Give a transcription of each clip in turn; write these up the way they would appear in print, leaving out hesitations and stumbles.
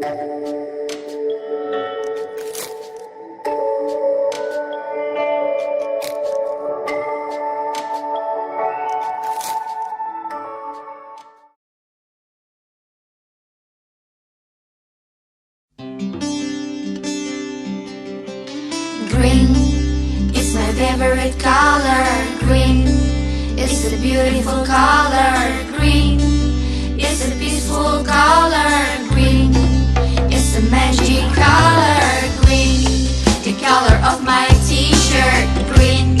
Green is my favorite color. Green is a beautiful color. Green is a peaceful color. Green is a magic color. Green, the color of my t-shirt. Green,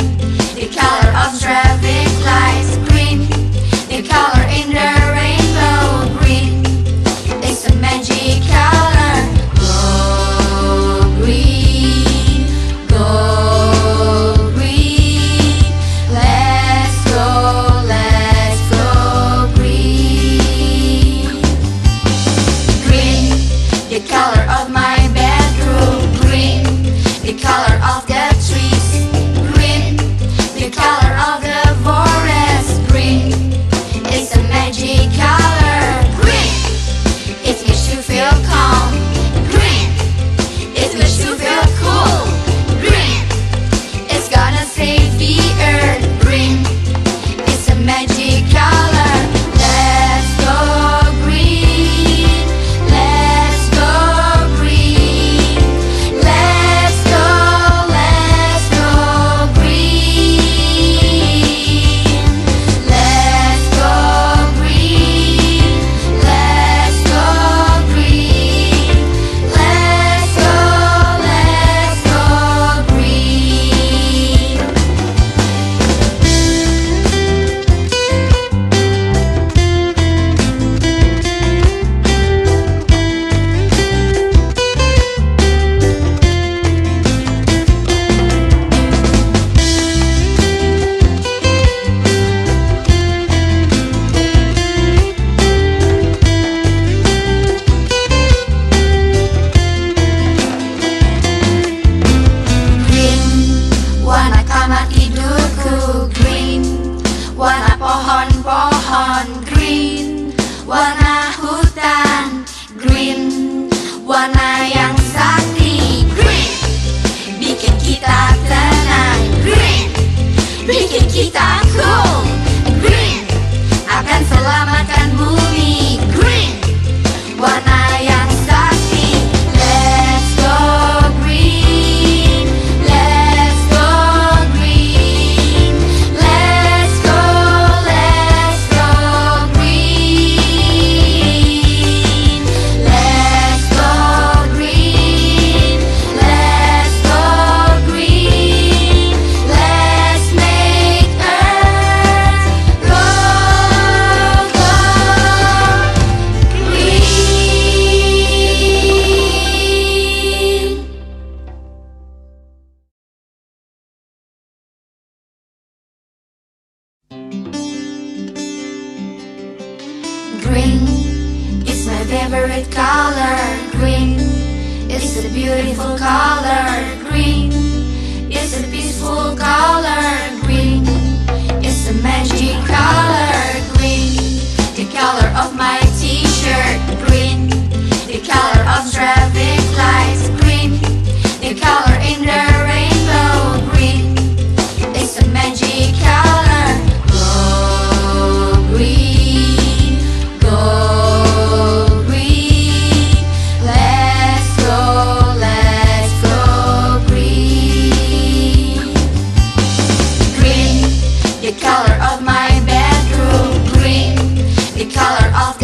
the color of traffic lights. Green, the color in the rainbow. Green is a magic color. Go green, go green. Let's go green. Green, the color of my bedroom. Green, the color of the trees. Green, the color of the forest. Green is a magic color. Green, it makes you feel calm. Green, it makes you feel cool. Green, it's gonna save the earth. Green, it's a magic color. Let's go green. Let's go green. Let's go green. Let's go green. Let's go green. Let's go green. Green, warna kamar tidurku. Green, warna pohon-pohon. Green, warna hutan. Green, warna yang sakti. Green, bikin kita tenang. Green, bikin kita cool. Green, akan selamatkan bumi. Green, warna yang sakti. Let's go green. Let's go green. Let's go green. Let's go green. Let's go green. Let's make Earth go green. Green is my favorite color. Green is a beautiful color. Green is a peaceful color. Green is a magic color. Green, the color of my t-shirt. Green, the color of traffic lights. Green, the color in the rainbow. Green is a magic color. Go green, go green. Let's go green. Green, the color of my bedroom. Green, the color of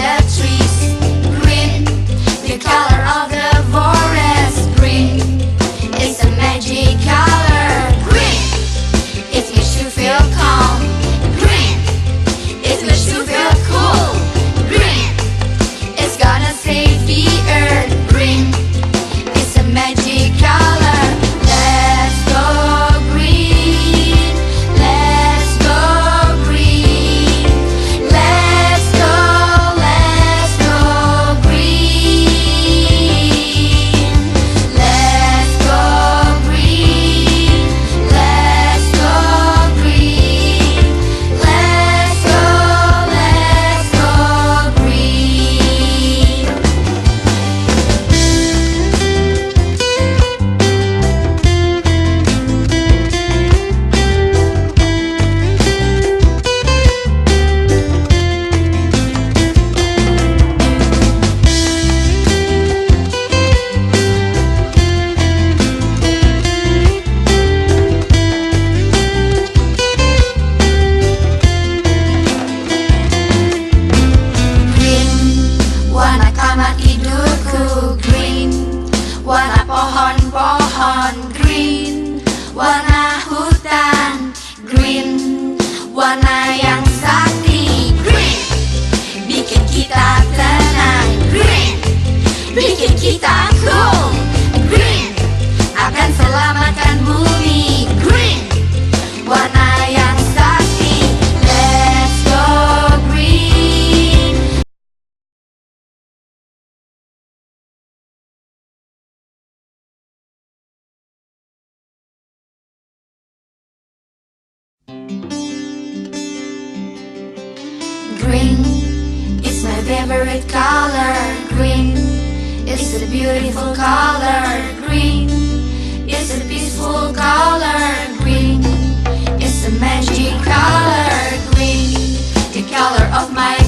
Green is my favorite color. Green is a beautiful color. Green is a peaceful color. Green is a magic color. Green, the color of my